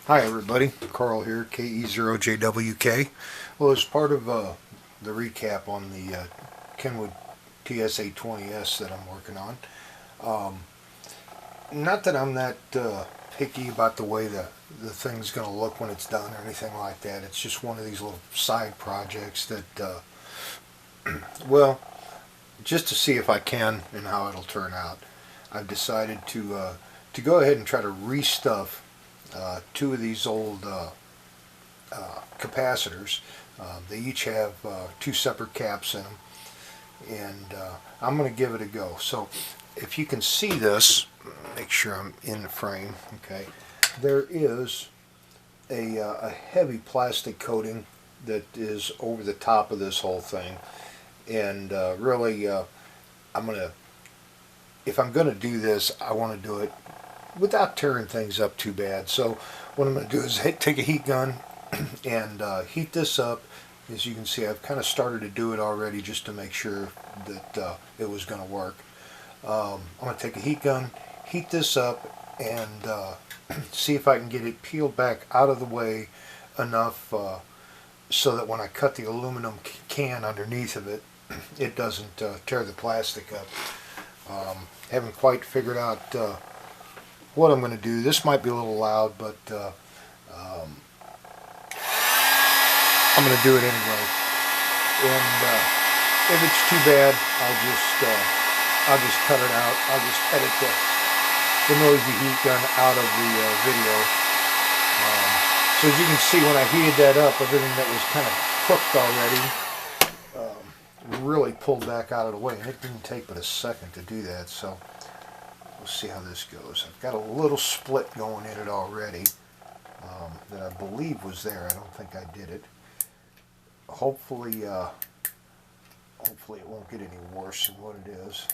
Hi everybody, Carl here, KE0JWK. Well, as part of the recap on the Kenwood TS820S that I'm working on, not that I'm that picky about the way the thing's going to look when it's done or anything like that. It's just one of these little side projects that, well, just to see if I can and how it'll turn out, I've decided to go ahead and try to restuff two of these old capacitors. They each have two separate caps in them, and I'm going to give it a go. So if you can see this, make sure I'm in the frame. Okay, there is a heavy plastic coating that is over the top of this whole thing, and really if I'm going to do this, I want to do it without tearing things up too bad. So what I'm going to do is take a heat gun and heat this up. As you can see, I've kind of started to do it already just to make sure that it was going to work. I'm going to take a heat gun, heat this up, and see if I can get it peeled back out of the way enough so that when I cut the aluminum can underneath of it, it doesn't tear the plastic up. Haven't quite figured out what I'm going to do. This might be a little loud, but I'm going to do it anyway. And if it's too bad, I'll just cut it out. I'll just edit the noisy heat gun out of the video. So as you can see, when I heated that up, everything that was kind of cooked already really pulled back out of the way, and it didn't take but a second to do that. So we'll see how this goes. I've got a little split going in it already that I believe was there. I don't think I did it. Hopefully it won't get any worse than what it is.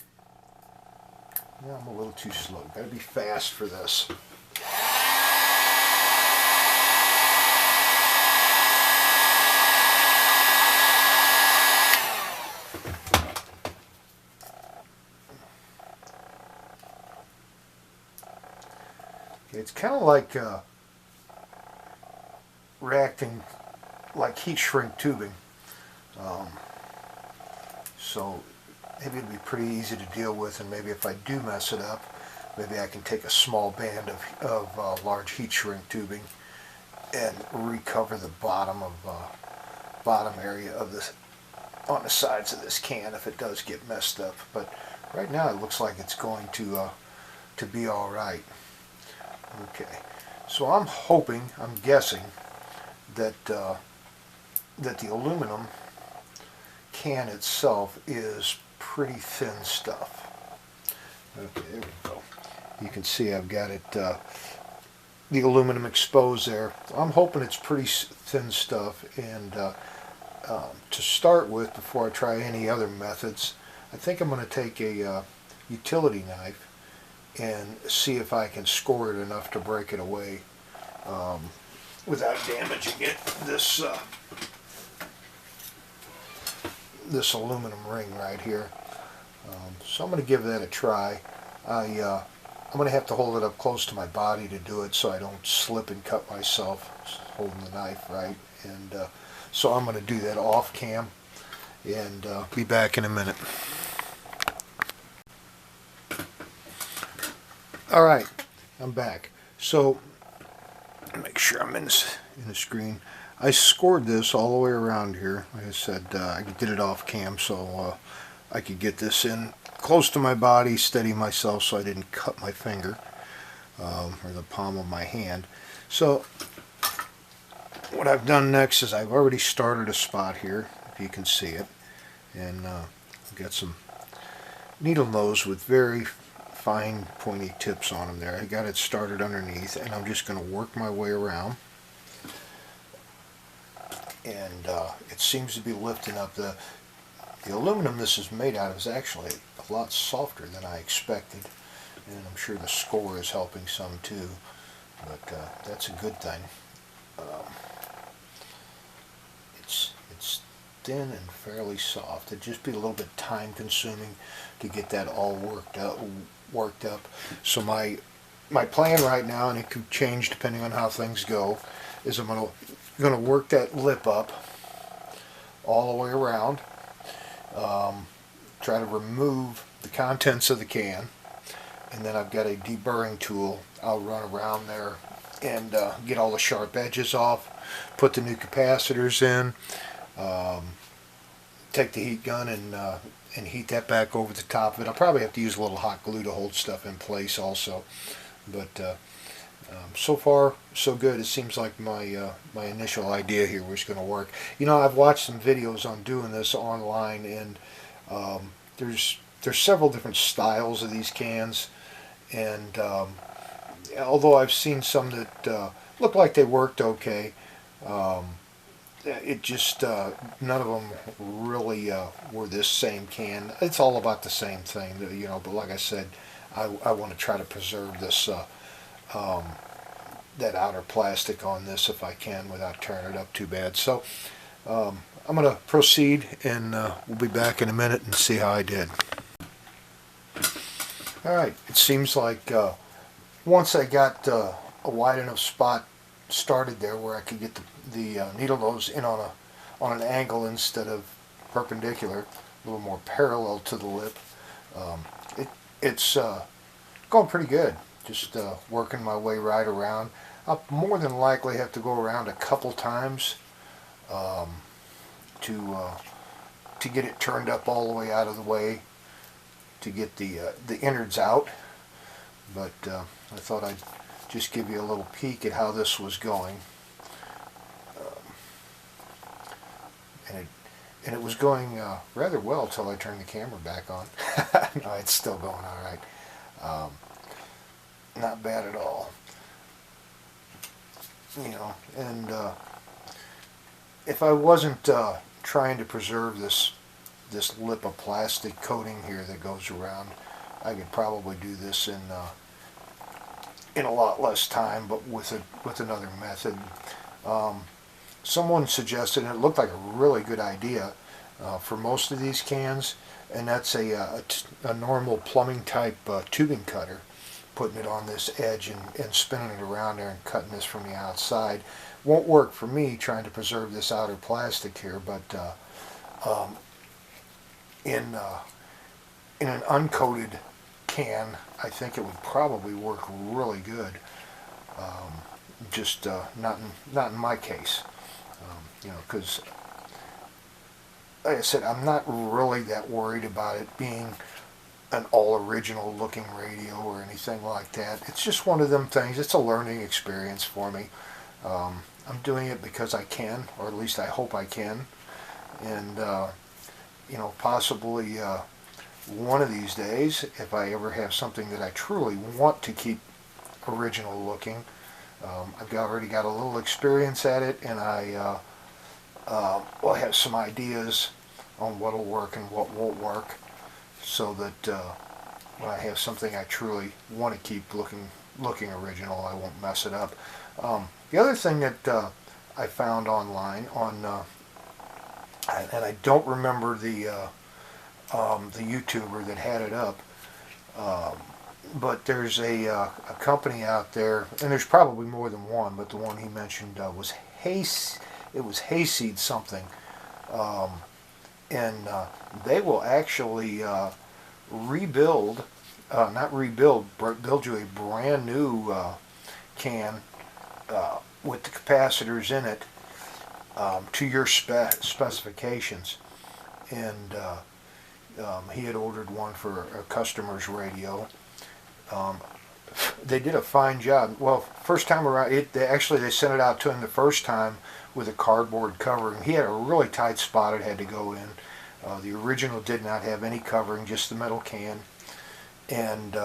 Yeah, I'm a little too slow. Got to be fast for this. It's kind of like reacting like heat shrink tubing. So maybe it'd be pretty easy to deal with, and maybe if I do mess it up, maybe I can take a small band of large heat shrink tubing and recover the bottom area of this on the sides of this can if it does get messed up. But right now it looks like it's going to be all right. Okay, so I'm guessing that that the aluminum can itself is pretty thin stuff. Okay, there we go. You can see I've got it, the aluminum exposed there. I'm hoping it's pretty thin stuff, and to start with, before I try any other methods, I think I'm going to take a utility knife and see if I can score it enough to break it away without damaging it. This aluminum ring right here. So I'm going to give that a try. I'm going to have to hold it up close to my body to do it so I don't slip and cut myself holding the knife right. And so I'm going to do that off cam and be back in a minute. Alright, I'm back. So make sure I'm in the screen. I scored this all the way around here. Like I said, I did it off cam so I could get this in close to my body, steady myself so I didn't cut my finger or the palm of my hand. So what I've done next is I've already started a spot here, if you can see it, and I've got some needle nose with very fine pointy tips on them there. I got it started underneath, and I'm just going to work my way around. And it seems to be lifting up. The aluminum this is made out of is actually a lot softer than I expected, and I'm sure the score is helping some too, but that's a good thing. It's thin and fairly soft. It'd just be a little bit time consuming to get that all worked up. So my my plan right now, and it could change depending on how things go, is I'm gonna work that lip up all the way around. Try to remove the contents of the can, and then I've got a deburring tool. I'll run around there and get all the sharp edges off, put the new capacitors in, take the heat gun and heat that back over the top of it. I'll probably have to use a little hot glue to hold stuff in place also, but so far so good. It seems like my initial idea here was going to work. You know, I've watched some videos on doing this online, and there's several different styles of these cans, and although I've seen some that look like they worked okay, it just none of them really were this same can. It's all about the same thing, you know. But like I said, I want to try to preserve this that outer plastic on this if I can without tearing it up too bad. So I'm going to proceed, and we'll be back in a minute and see how I did. Alright, it seems like once I got a wide enough spot started there where I could get the needle nose in on an angle instead of perpendicular, a little more parallel to the lip, it's going pretty good. Just working my way right around. I'll more than likely have to go around a couple times to get it turned up all the way out of the way, to get the innards out. But I thought I'd just give you a little peek at how this was going, and it was going rather well till I turned the camera back on. No, it's still going all right. Not bad at all, you know. And if I wasn't trying to preserve this lip of plastic coating here that goes around, I could probably do this in a lot less time, but with another method. Someone suggested, and it looked like a really good idea for most of these cans, and that's a normal plumbing type tubing cutter. Putting it on this edge and spinning it around there and cutting this from the outside won't work for me trying to preserve this outer plastic here, but in an uncoated can, I think it would probably work really good. Just not in my case, you know, because like I said, I'm not really that worried about it being an all original looking radio or anything like that. It's just one of them things. It's a learning experience for me. I'm doing it because I can, or at least I hope I can, and you know, possibly one of these days, if I ever have something that I truly want to keep original looking, I've already got a little experience at it, and I will have some ideas on what'll work and what won't work, so that when I have something I truly want to keep looking original, I won't mess it up. The other thing that I found online and I don't remember the YouTuber that had it up, but there's a company out there, and there's probably more than one, but the one he mentioned was Hayseed something. And they will actually build you a brand new can with the capacitors in it to your specifications. And he had ordered one for a customer's radio. They did a fine job. Well, first time around, they sent it out to him the first time with a cardboard covering. He had a really tight spot it had to go in. The original did not have any covering, just the metal can. And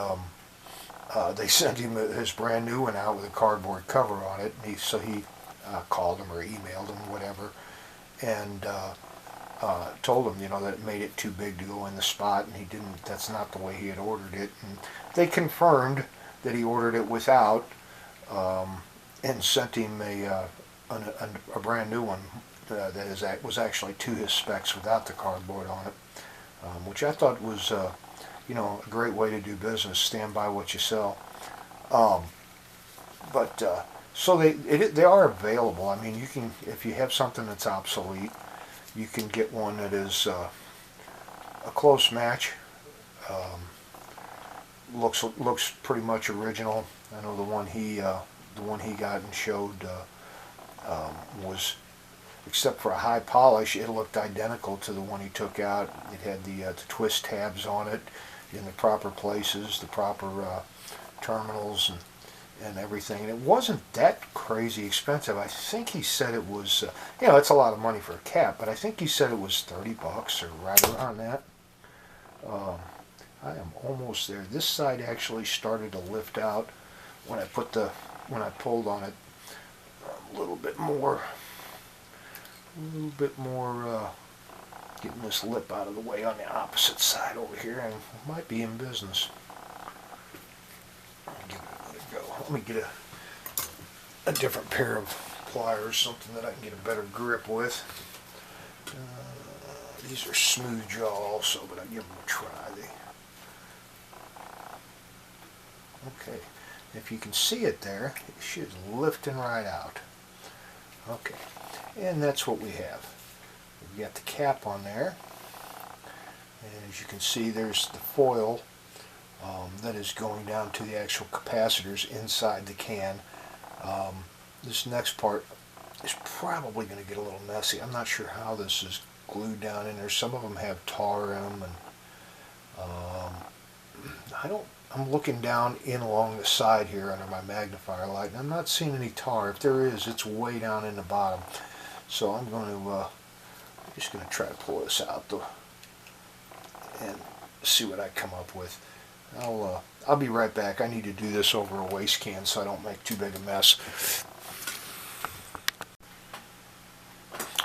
they sent him his brand new one out with a cardboard cover on it. And so he called him or emailed him, whatever, and told him, you know, that it made it too big to go in the spot, and he didn't. That's not the way he had ordered it. And they confirmed that he ordered it without, and sent him a brand new one that was actually to his specs without the cardboard on it, which I thought was, you know, a great way to do business. Stand by what you sell. Um, but so they are available. I mean, you can, if you have something that's obsolete, you can get one that is a close match. Um, looks pretty much original. I know the one he got and showed was, except for a high polish, it looked identical to the one he took out. It had the twist tabs on it in the proper places, the proper terminals and everything. And it wasn't that crazy expensive. I think he said it was, it's a lot of money for a cap, but I think he said it was $30 or right around that. I am almost there. This side actually started to lift out when I pulled on it a little bit more, getting this lip out of the way on the opposite side over here, and might be in business. Give it another go. Let me get a different pair of pliers, something that I can get a better grip with. These are smooth jaw also, but I give them a try. Okay, if you can see it there, it should lifting right out. Okay, and that's what we have. We've got the cap on there, and as you can see, there's the foil that is going down to the actual capacitors inside the can. This next part is probably going to get a little messy. I'm not sure how this is glued down in there. Some of them have tar in them, and I'm looking down in along the side here under my magnifier light, and I'm not seeing any tar. If there is, it's way down in the bottom. So I'm just going to try to pull this out and see what I come up with. I'll be right back. I need to do this over a waste can so I don't make too big a mess.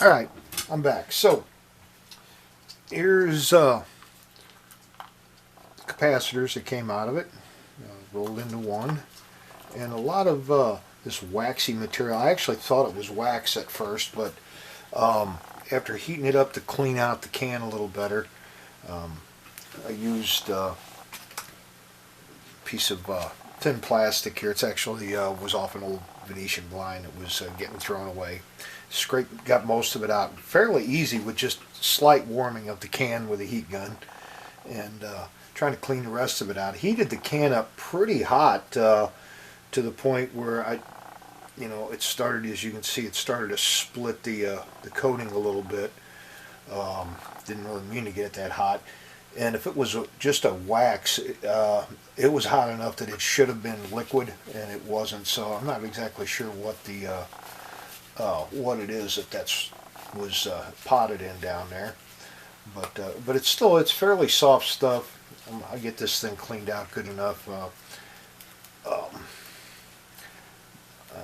All right, I'm back. So here's capacitors that came out of it, rolled into one, and a lot of this waxy material. I actually thought it was wax at first, but after heating it up to clean out the can a little better, I used a piece of thin plastic here. It's actually was off an old Venetian blind that was getting thrown away. Got most of it out fairly easy with just slight warming of the can with a heat gun, and trying to clean the rest of it out. Heated the can up pretty hot to the point where it started, as you can see, it started to split the coating a little bit. Didn't really mean to get it that hot. And if it was just a wax, it was hot enough that it should have been liquid, and it wasn't. So I'm not exactly sure what it is that was potted in down there. But it's fairly soft stuff. I get this thing cleaned out good enough. I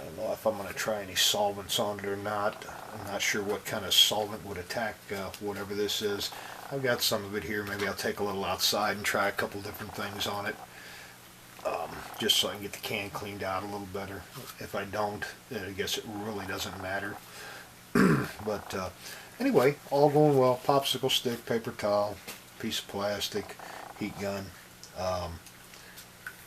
don't know if I'm going to try any solvents on it or not. I'm not sure what kind of solvent would attack whatever this is. I've got some of it here. Maybe I'll take a little outside and try a couple different things on it, just so I can get the can cleaned out a little better. If I don't, I guess it really doesn't matter. But anyway, all going well. Popsicle stick, paper towel, piece of plastic, heat gun.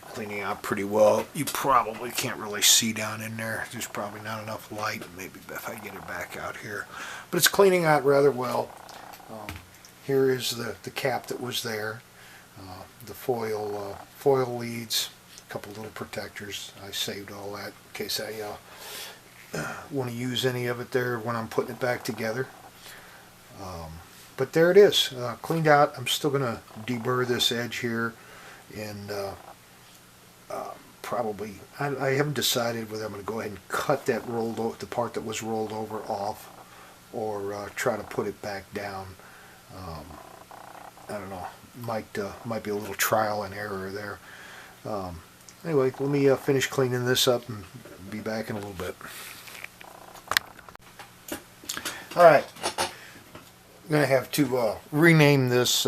Cleaning out pretty well. You probably can't really see down in there. There's probably not enough light. Maybe if I get it back out here. But it's cleaning out rather well. Here is the cap that was there. The foil leads, a couple little protectors. I saved all that in case I want to use any of it there when I'm putting it back together. But there it is, cleaned out. I'm still going to deburr this edge here, and probably I haven't decided whether I'm going to go ahead and cut that the part that was rolled over off, or try to put it back down. I don't know. Might be a little trial and error there. Anyway, let me finish cleaning this up and be back in a little bit. All right. I'm going to have to rename this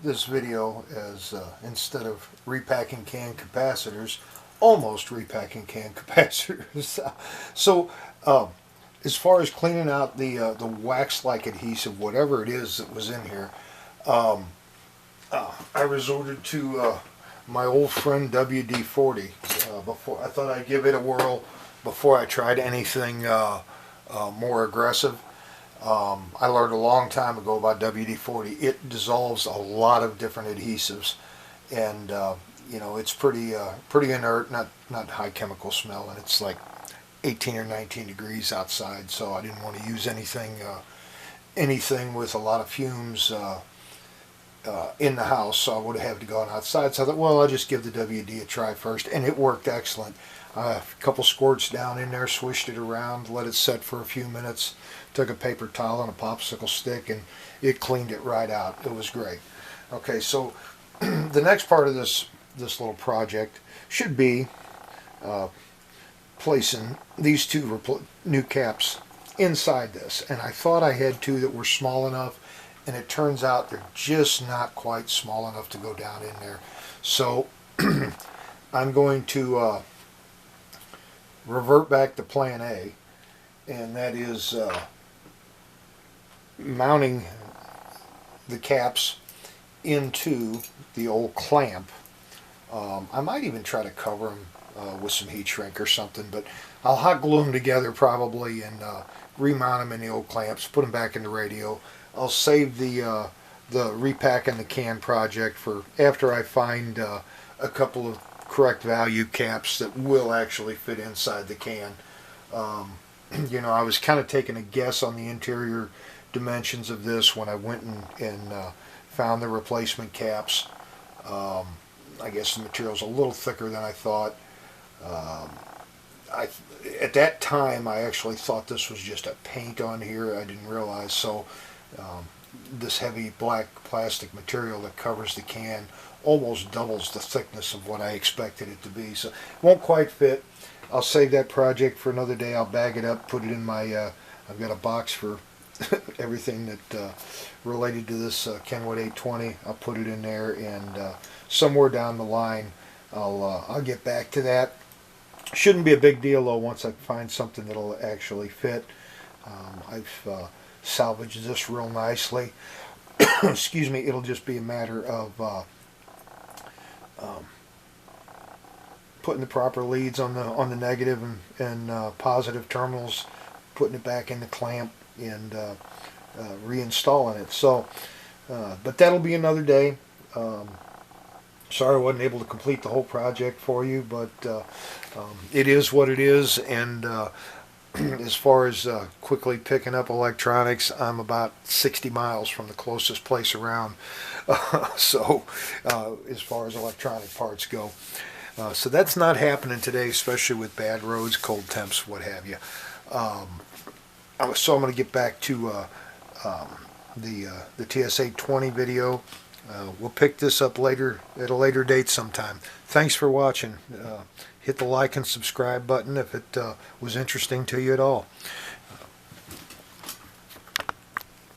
this video as instead of repacking can capacitors, almost repacking can capacitors. So as far as cleaning out the wax-like adhesive, whatever it is that was in here, I resorted to my old friend WD-40. Before I thought I'd give it a whirl before I tried anything more aggressive. I learned a long time ago about WD-40. It dissolves a lot of different adhesives, and you know, it's pretty inert, not high chemical smell, and it's like 18 or 19 degrees outside, so I didn't want to use anything with a lot of fumes in the house, so I would have had to go outside. So I thought, well, I'll just give the WD a try first, and it worked excellent. A couple squirts down in there, swished it around, let it set for a few minutes, took a paper towel and a popsicle stick, and it cleaned it right out. It was great. Okay, so the next part of this little project should be placing these two new caps inside this, and I thought I had two that were small enough, and it turns out they're just not quite small enough to go down in there. So I'm going to revert back to plan A, and that is mounting the caps into the old clamp. I might even try to cover them with some heat shrink or something, but I'll hot glue them together probably and remount them in the old clamps, put them back in the radio. I'll save the repacking the can project for after I find a couple of correct value caps that will actually fit inside the can. You know, I was kind of taking a guess on the interior dimensions of this when I went and found the replacement caps. I guess the material's a little thicker than I thought. At that time, I actually thought this was just a paint on here. I didn't realize. So this heavy black plastic material that covers the can almost doubles the thickness of what I expected it to be. So it won't quite fit. I'll save that project for another day. I'll bag it up, put it in my, I've got a box for everything that related to this Kenwood 820. I'll put it in there, and somewhere down the line I'll get back to that. Shouldn't be a big deal though once I find something that'll actually fit. I've salvaged this real nicely. Excuse me. It'll just be a matter of putting the proper leads on the negative and positive terminals, putting it back in the clamp, and reinstalling it. So, but that'll be another day. Sorry I wasn't able to complete the whole project for you, but it is what it is. And as far as quickly picking up electronics, I'm about 60 miles from the closest place around. So as far as electronic parts go. So that's not happening today, especially with bad roads, cold temps, what have you. So I'm going to get back to the TS820 video. We'll pick this up later at a later date sometime. Thanks for watching. Hit the like and subscribe button if it was interesting to you at all.